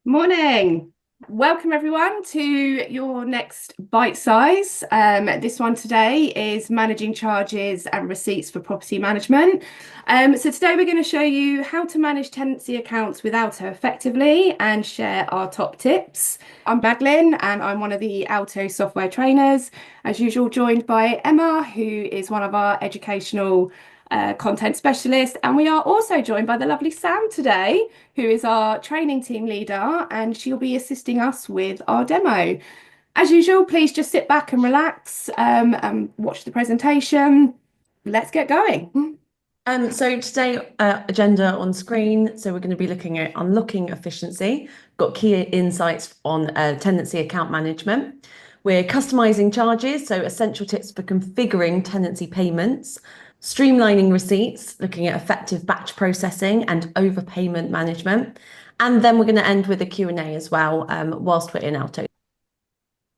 Morning. Welcome everyone to your next bite size. This one today is managing charges and receipts for property management. So today we're going to show you how to manage tenancy accounts with Alto effectively and share our top tips. I'm Madeline and I'm one of the Alto software trainers, as usual, joined by Emma, who is one of our educational content specialists. And we are also joined by the lovely Sam today, who is our training team leader, and she'll be assisting us with our demo. As usual, please just sit back and relax and watch the presentation. Let's get going. So today, agenda on screen. So we're going to be looking at unlocking efficiency, got key insights on tenancy account management. We're customizing charges, so essential tips for configuring tenancy payments, streamlining receipts, looking at effective batch processing and overpayment management. And then we're going to end with a Q&A as well, whilst we're in Alto.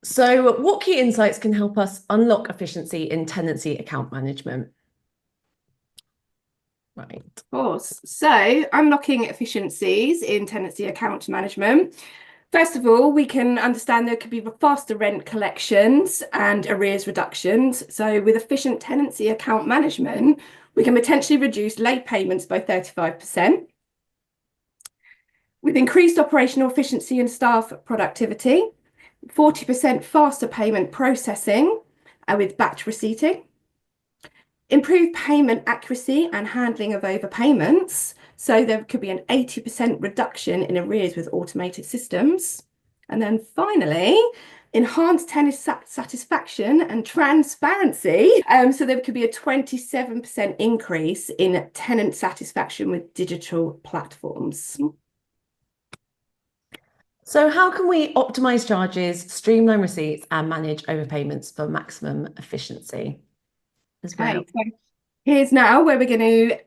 So what key insights can help us unlock efficiency in tenancy account management? Right. Of course. So, unlocking efficiencies in tenancy account management. First of all, we can understand there could be faster rent collections and arrears reductions. So, with efficient tenancy account management, we can potentially reduce late payments by 35%. With increased operational efficiency and staff productivity, 40% faster payment processing with batch receipting. Improved payment accuracy and handling of overpayments. So there could be an 80% reduction in arrears with automated systems. And then finally, enhanced tenant satisfaction and transparency. So there could be a 27% increase in tenant satisfaction with digital platforms. So how can we optimize charges, streamline receipts, and manage overpayments for maximum efficiency as well? Okay, so here's now where we're going to,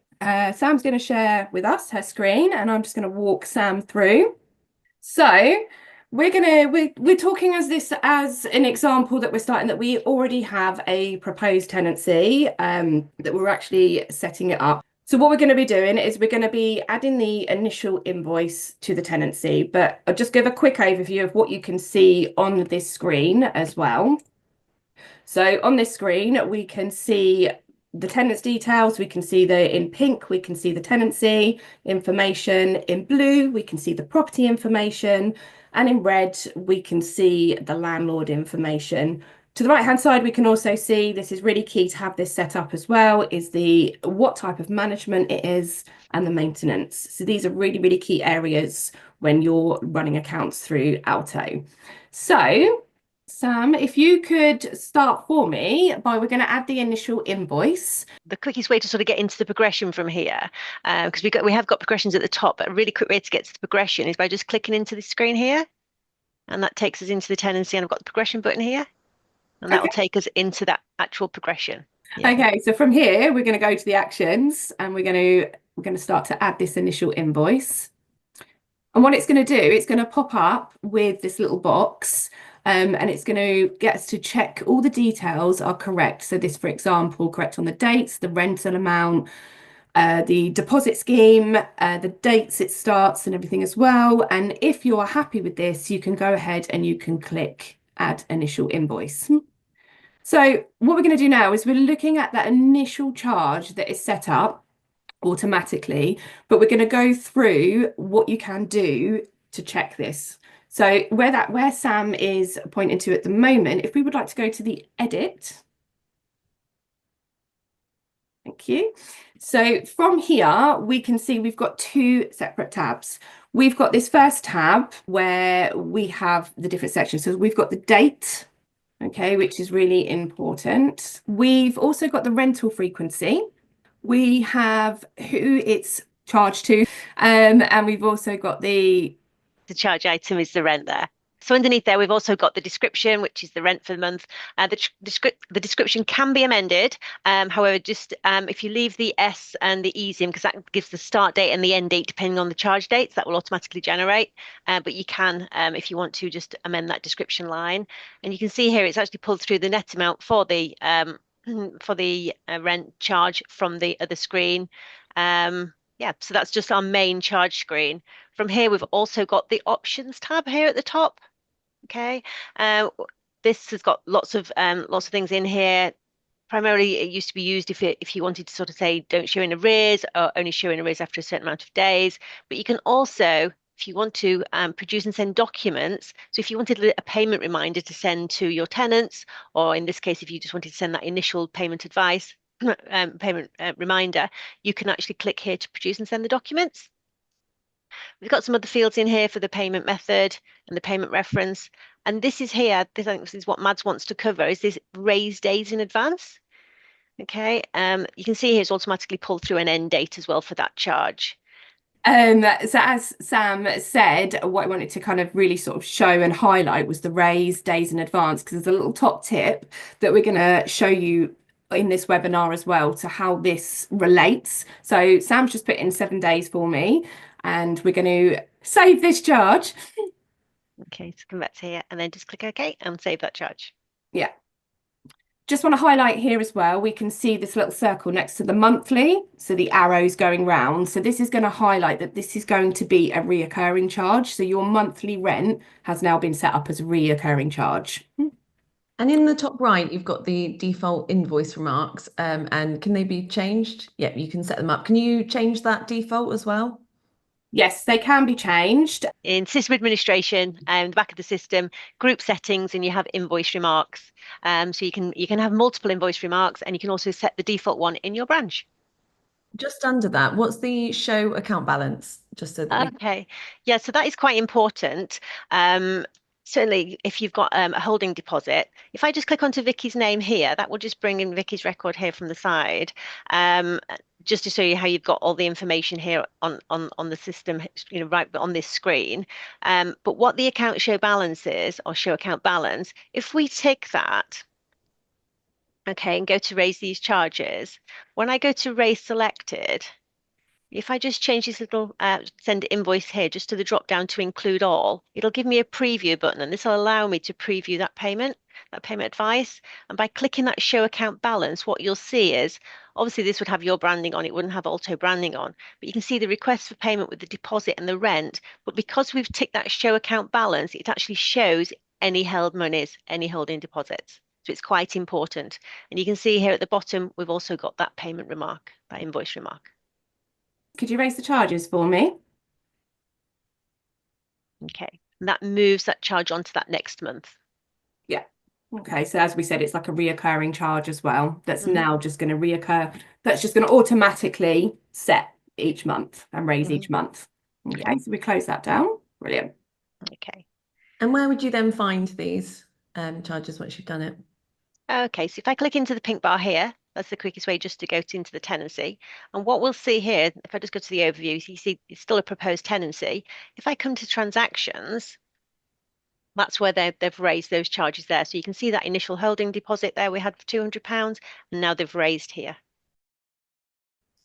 Sam's going to share with us her screen, and I'm just going to walk Sam through. So we're talking as an example that we're starting that we already have a proposed tenancy that we're actually setting it up. So what we're going to be doing is we're going to be adding the initial invoice to the tenancy, but I'll just give a quick overview of what you can see on this screen as well. So on this screen, we can see the tenant's details. We can see in pink, we can see the tenancy information. In blue, we can see the property information. And in red, we can see the landlord information. To the right-hand side, we can also see, this is really key to have this set up as well, is what type of management it is and the maintenance. So these are really, really key areas when you're running accounts through Alto. So Sam, if you could start for me we're going to add the initial invoice. The quickest way to sort of get into the progression from here, because we have got progressions at the top, but a really quick way to get to the progression is by just clicking into the screen here. And that takes us into the tenancy, and I've got the progression button here. And that will take us into that actual progression. Yeah. Okay, so from here, we're going to go to the actions and we're going to start to add this initial invoice. And what it's going to do, it's going to pop up with this little box. And it's going to get us to check all the details are correct. So this, for example, correct on the dates, the rental amount, the deposit scheme, the dates it starts and everything as well. And if you are happy with this, you can go ahead and you can click add initial invoice. So what we're going to do now is we're looking at that initial charge that is set up automatically, but we're going to go through what you can do to check this. So where Sam is pointing to at the moment, if we would like to go to the edit. Thank you. So from here, we can see we've got two separate tabs. We've got this first tab where we have the different sections. So we've got the date, okay, which is really important. We've also got the rental frequency. We have who it's charged to, and we've also got the charge item is the rent there. So underneath there, we've also got the description, which is the rent for the month. The description can be amended. However, just if you leave the S and the E's in, because that gives the start date and the end date depending on the charge dates, that will automatically generate. But you can, if you want to, just amend that description line. And you can see here, it's actually pulled through the net amount for the rent charge from the other screen. Yeah, so that's just our main charge screen. From here, we've also got the options tab here at the top. Okay, this has got lots of things in here. Primarily, it used to be used if you wanted to sort of say don't show in arrears or only show in arrears after a certain amount of days. But you can also, if you want to, produce and send documents. So if you wanted a payment reminder to send to your tenants, or in this case, if you just wanted to send that initial payment advice, payment reminder, you can actually click here to produce and send the documents. We've got some other fields in here for the payment method and the payment reference. And this is here, I think this is what Mads wants to cover, is this raise days in advance. Okay, you can see here it's automatically pulled through an end date as well for that charge. So as Sam said, what I wanted to kind of really sort of show and highlight was the raise days in advance, because there's a little top tip that we're going to show you in this webinar as well to how this relates. So Sam's just put in 7 days for me, and we're going to save this charge. Okay, so come back to here and then just click OK and save that charge. Yeah. Just want to highlight here as well, we can see this little circle next to the monthly, so the arrows going round. So this is going to highlight that this is going to be a reoccurring charge. So your monthly rent has now been set up as a reoccurring charge. And in the top right, you've got the default invoice remarks, and can they be changed? Yeah, you can set them up. Can you change that default as well? Yes, they can be changed. In system administration, the back of the system, group settings, and you have invoice remarks. So you can have multiple invoice remarks, and you can also set the default one in your branch. Just under that, what's the show account balance? Just so that Okay, yeah, so that is quite important. Certainly, if you've got a holding deposit, if I just click onto Vicky's name here, that will just bring in Vicky's record here from the side, just to show you how you've got all the information here on the system, you know, right on this screen. But what the account show balance is, or show account balance, if we tick that, okay, and go to raise these charges, when I go to raise selected, if I just change this little send invoice here just to the drop down to include all, it'll give me a preview button, and this will allow me to preview that payment advice. And by clicking that show account balance, what you'll see is, obviously this would have your branding on, it wouldn't have Alto branding on, but you can see the request for payment with the deposit and the rent. But because we've ticked that show account balance, it actually shows any held monies, any holding deposits. So it's quite important. And you can see here at the bottom, we've also got that payment remark, that invoice remark. Could you raise the charges for me? Okay, and that moves that charge onto that next month. Yeah. Okay, so as we said, it's like a reoccurring charge as well. That's now just going to reoccur. That's just going to automatically set each month and raise each month. Okay, so we close that down. Brilliant. Okay. And where would you then find these charges once you've done it? Okay, so if I click into the pink bar here, that's the quickest way just to go into the tenancy. And what we'll see here, if I just go to the overview, you see it's still a proposed tenancy. If I come to transactions, that's where they've raised those charges there. So you can see that initial holding deposit there we had for £200, and now they've raised here.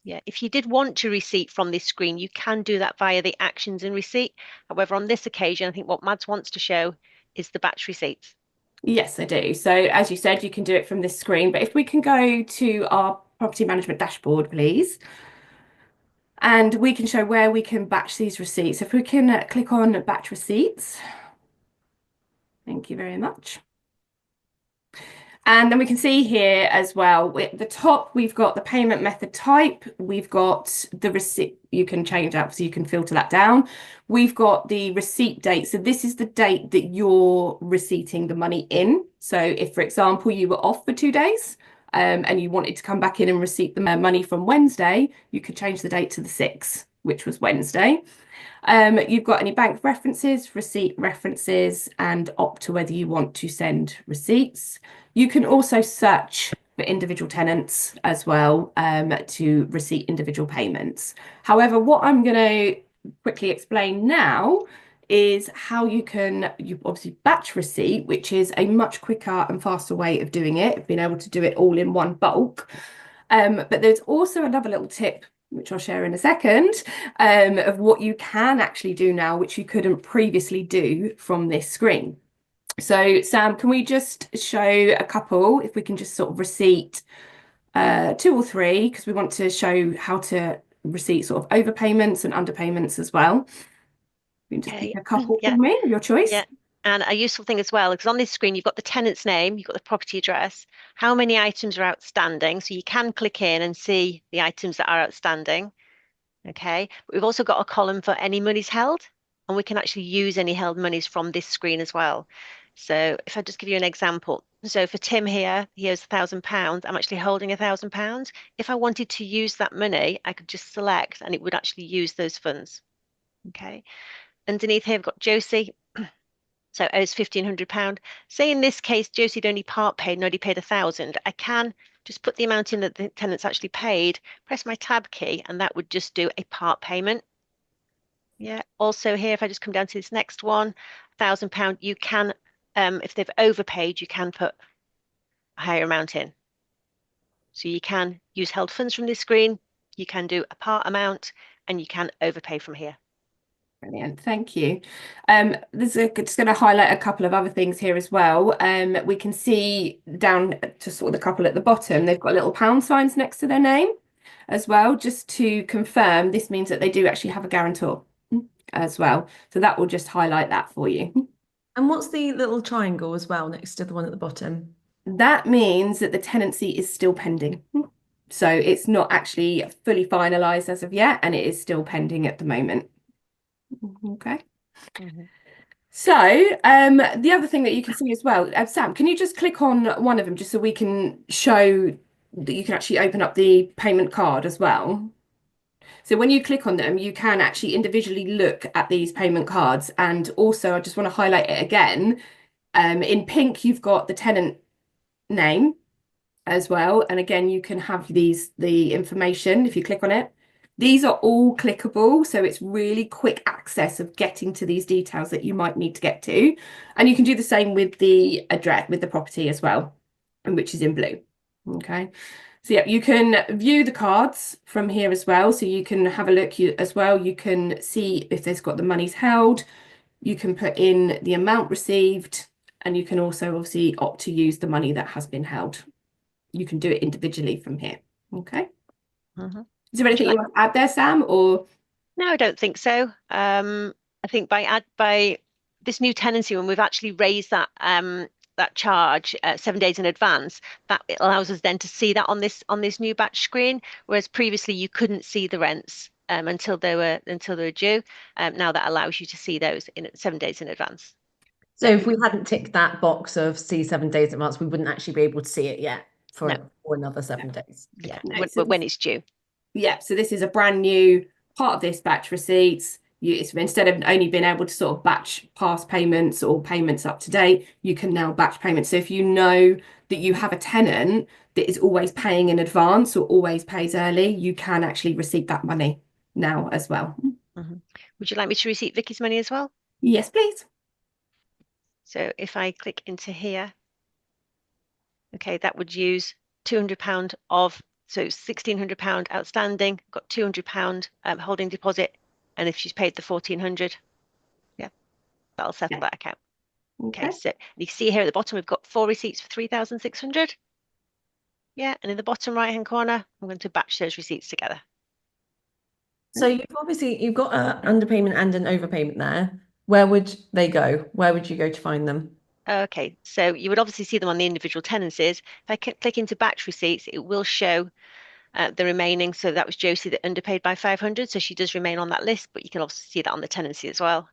Yeah, if you did want to receipt from this screen, you can do that via the actions and receipt. However, on this occasion, I think what Mads wants to show is the batch receipts. Yes, I do. So as you said, you can do it from this screen, but if we can go to our property management dashboard, please. And we can show where we can batch these receipts. If we can click on batch receipts. Thank you very much. And then we can see here as well, at the top, we've got the payment method type. We've got the receipt. You can change that, so you can filter that down. We've got the receipt date. So this is the date that you're receipting the money in. So if, for example, you were off for 2 days and you wanted to come back in and receipt the money from Wednesday, you could change the date to the 6th, which was Wednesday. You've got any bank references, receipt references, and opt to whether you want to send receipts. You can also search for individual tenants as well to receipt individual payments. However, what I'm going to quickly explain now is how you obviously batch receipt, which is a much quicker and faster way of doing it, being able to do it all in one bulk. But there's also another little tip, which I'll share in a second, of what you can actually do now, which you couldn't previously do from this screen. So Sam, can we just show a couple, if we can just sort of receipt 2 or 3, because we want to show how to receipts sort of overpayments and underpayments as well. You can just pick Okay. a couple Yeah. for me, your choice. Yeah. And a useful thing as well, because on this screen, you've got the tenant's name, you've got the property address, how many items are outstanding. So you can click in and see the items that are outstanding. Okay. But we've also got a column for any monies held, and we can actually use any held monies from this screen as well. So if I just give you an example. So for Tim here, he owes £1,000. I'm actually holding £1,000. If I wanted to use that money, I could just select and it would actually use those funds. Okay. Underneath here, I've got Josie. So owes £1,500. Say in this case, Josie'd only part paid and only paid 1,000. I can just put the amount in that the tenant's actually paid, press my tab key, and that would just do a part payment. Yeah. Also here, if I just come down to this next one, £1,000, you can, if they've overpaid, you can put a higher amount in. So you can use held funds from this screen, you can do a part amount, and you can overpay from here. Brilliant, thank you. Just going to highlight a couple of other things here as well. We can see down to sort of the couple at the bottom, they've got little pound signs next to their name as well, just to confirm this means that they do actually have a guarantor as well. So that will just highlight that for you. And what's the little triangle as well next to the one at the bottom? That means that the tenancy is still pending. So it's not actually fully finalised as of yet, and it is still pending at the moment. Okay. So the other thing that you can see as well, Sam, can you just click on one of them just so we can show that you can actually open up the payment card as well? So when you click on them, you can actually individually look at these payment cards. And also, I just want to highlight it again. In pink, you've got the tenant name as well. And again, you can have the information if you click on it. These are all clickable, so it's really quick access of getting to these details that you might need to get to. And you can do the same with the address, with the property as well, and which is in blue. Okay. So yeah, you can view the cards from here as well. So you can have a look as well. You can see if there's got the monies held. You can put in the amount received, and you can also obviously opt to use the money that has been held. You can do it individually from here. Okay. Is there anything you want to add there, Sam? Or No, I don't think so. I think by this new tenancy, when we've actually raised that that charge 7 days in advance, that it allows us then to see that on this new batch screen, whereas previously you couldn't see the rents until they were due. Now that allows you to see those in 7 days in advance. So if we hadn't ticked that box of see 7 days in advance, we wouldn't actually be able to see it yet for another 7 days. Yeah, Okay. when it's due. Yeah, so this is a brand new part of this batch receipts. Instead of only being able to sort of batch past payments or payments up to date, you can now batch payments. So if you know that you have a tenant that is always paying in advance or always pays early, you can actually receive that money now as well. Would you like me to receipt Vicky's money as well? Yes, please. So if I click into here, okay, that would use £200 of, so £1,600 outstanding, got £200 holding deposit, and if she's paid the 1,400, yeah, that'll settle that account. Okay, so you see here at the bottom, we've got 4 receipts for 3,600. Yeah, and in the bottom right-hand corner, I'm going to batch those receipts together. So you've got an underpayment and an overpayment there. Where would they go? Where would you go to find them? Okay, so you would obviously see them on the individual tenancies. If I click into batch receipts, it will show the remaining. So that was Josie that underpaid by 500. So she does remain on that list, but you can also see that on the tenancy as well.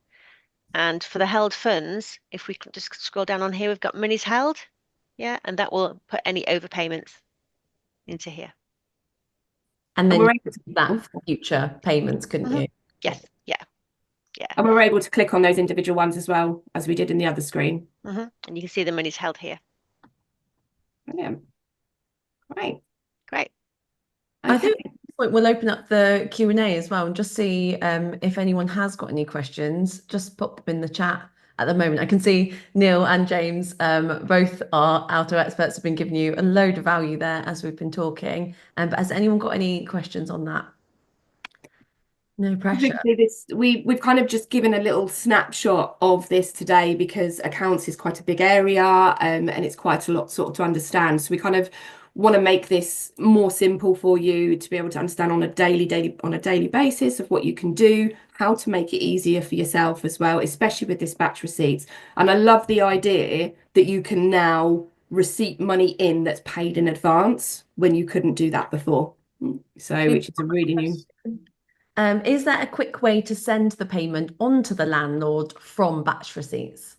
And for the held funds, if we can just scroll down on here, we've got monies held. Yeah, and that will put any overpayments into here. And then that for future payments, couldn't you? Yes, yeah. And we're able to click on those individual ones as well, as we did in the other screen. And you can see the monies held here. Brilliant. Great. Great. Okay. I think at this point we'll open up the Q&A as well and just see if anyone has got any questions. Just pop them in the chat at the moment. I can see Neil and James, both our Alto experts, have been giving you a load of value there as we've been talking. But has anyone got any questions on that? No pressure. We've kind of just given a little snapshot of this today because accounts is quite a big area and it's quite a lot sort of to understand. So we kind of want to make this more simple for you to be able to understand on a daily basis of what you can do, how to make it easier for yourself as well, especially with this batch receipts. And I love the idea that you can now receipt money in that's paid in advance when you couldn't do that before. So, which is a really new. Is there a quick way to send the payment onto the landlord from batch receipts?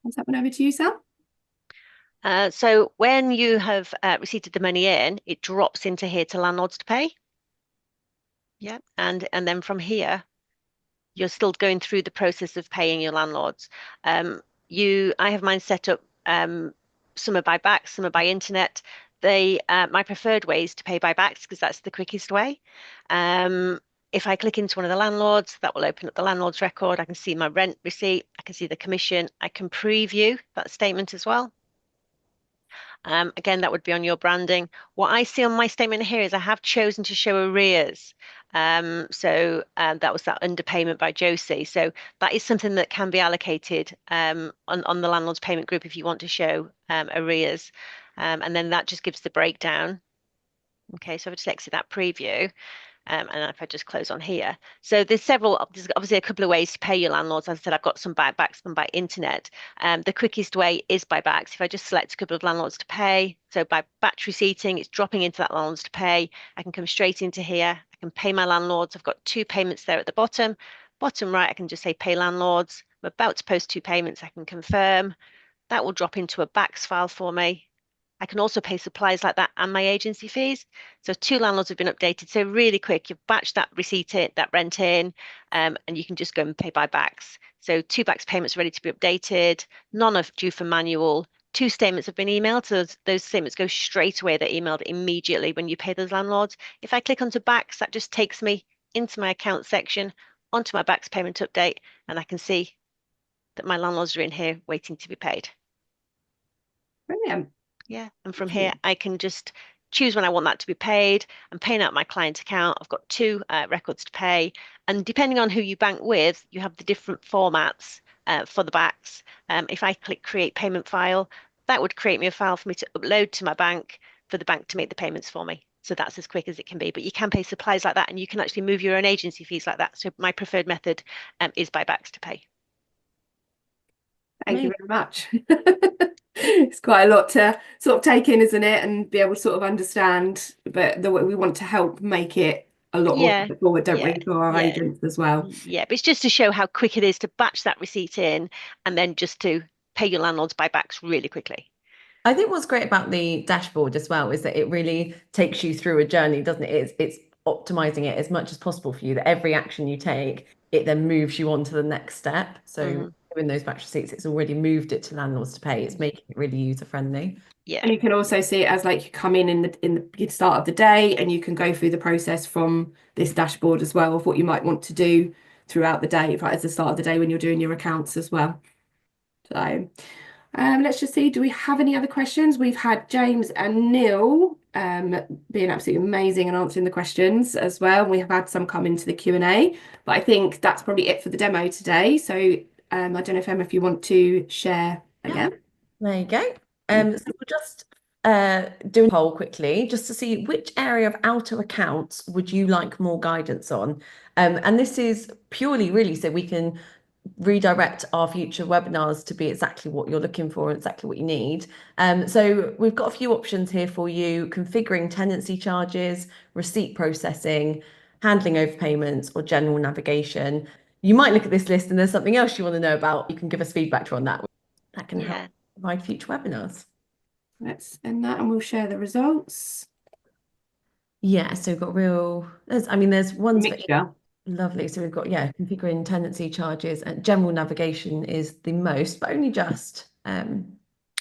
Pass that one over to you, Sam. So when you have receipted the money in, it drops into here to landlords to pay. Yeah, and then from here, you're still going through the process of paying your landlords. I have mine set up. Some are by backs, some are by internet. My preferred way is to pay by backs because that's the quickest way. If I click into one of the landlords, that will open up the landlord's record. I can see my rent receipt. I can see the commission. I can preview that statement as well. Again, that would be on your branding. What I see on my statement here is I have chosen to show arrears. That was that underpayment by Josie. So that is something that can be allocated on the landlord's payment group if you want to show arrears. And then that just gives the breakdown. Okay, so I've just exit that preview. And if I just close on here. So there's obviously a couple of ways to pay your landlords. As I said, I've got some by backs and by internet. The quickest way is by backs. If I just select a couple of landlords to pay, so by batch receipting, it's dropping into that landlords to pay. I can come straight into here. I can pay my landlords. I've got 2 payments there at the bottom. Bottom right, I can just say pay landlords. I'm about to post 2 payments. I can confirm. That will drop into a backs file for me. I can also pay supplies like that and my agency fees. So 2 landlords have been updated. So really quick, you've batched that receipt in, that rent in, and you can just go and pay by backs. So 2 backs payments ready to be updated. None are due for manual. 2 statements have been emailed. So those statements go straight away. They're emailed immediately when you pay those landlords. If I click onto backs, that just takes me into my account section, onto my backs payment update, and I can see that my landlords are in here waiting to be paid. Brilliant. Yeah, and from here I can just choose when I want that to be paid. I'm paying out my client account. I've got 2 records to pay, and depending on who you bank with, you have the different formats for the backs. If I click create payment file, that would create me a file for me to upload to my bank for the bank to make the payments for me. So that's as quick as it can be. But you can pay supplies like that, and you can actually move your own agency fees like that. So my preferred method is by backs to pay. Thank you very much. It's quite a lot to sort of take in, isn't it? And be able to sort of understand, but the way we want to help make it a lot more straightforward, don't we, for our agents as well? Yeah, but it's just to show how quick it is to batch that receipt in and then just to pay your landlords by backs really quickly. I think what's great about the dashboard as well is that it really takes you through a journey, doesn't it? It's optimizing it as much as possible for you, that every action you take, it then moves you on to the next step. So in those batch receipts, it's already moved it to landlords to pay. It's making it really user friendly. Yeah. And you can also see it as like you come in the start of the day, and you can go through the process from this dashboard as well of what you might want to do throughout the day, right at the start of the day when you're doing your accounts as well. So let's just see, do we have any other questions? We've had James and Neil being absolutely amazing and answering the questions as well. We have had some come into the Q&A, but I think that's probably it for the demo today. So I don't know if Emma, if you want to share again. There you go. So we'll just do a poll quickly just to see which area of Alto accounts would you like more guidance on. And this is purely really so we can redirect our future webinars to be exactly what you're looking for and exactly what you need. So we've got a few options here for you: configuring tenancy charges, receipt processing, handling overpayments, or general navigation. You might look at this list and there's something else you want to know about. You can give us feedback on that. That can help provide future webinars. Let's end that and we'll share the results. Yeah, so we've got there's ones mixture. Lovely. So we've got, configuring tenancy charges, and general navigation is the most, but only just. But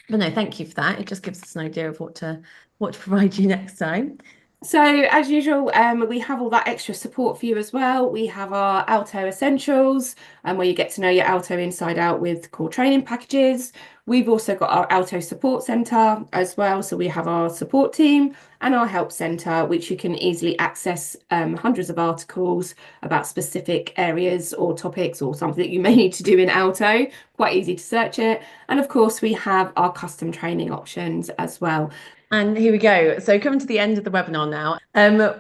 no, thank you for that. It just gives us an idea of what to provide you next time. So as usual, we have all that extra support for you as well. We have our Alto Essentials, where you get to know your Alto inside out with core training packages. We've also got our Alto Support Centre as well. So we have our support team and our help centre, which you can easily access hundreds of articles about specific areas or topics or something that you may need to do in Alto. Quite easy to search it. And of course, we have our custom training options as well. And here we go. So coming to the end of the webinar now.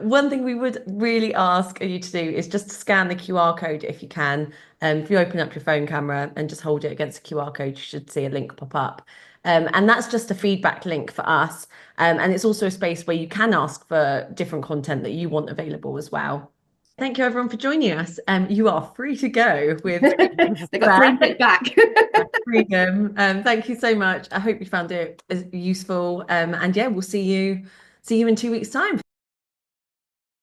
One thing we would really ask you to do is just to scan the QR code if you can. If you open up your phone camera and just hold it against the QR code, you should see a link pop up. And that's just a feedback link for us. And it's also a space where you can ask for different content that you want available as well. Thank you everyone for joining us. You are free to go with They got free feedback. freedom. Thank you so much. I hope you found it useful. And yeah, we'll see you in 2 weeks' time.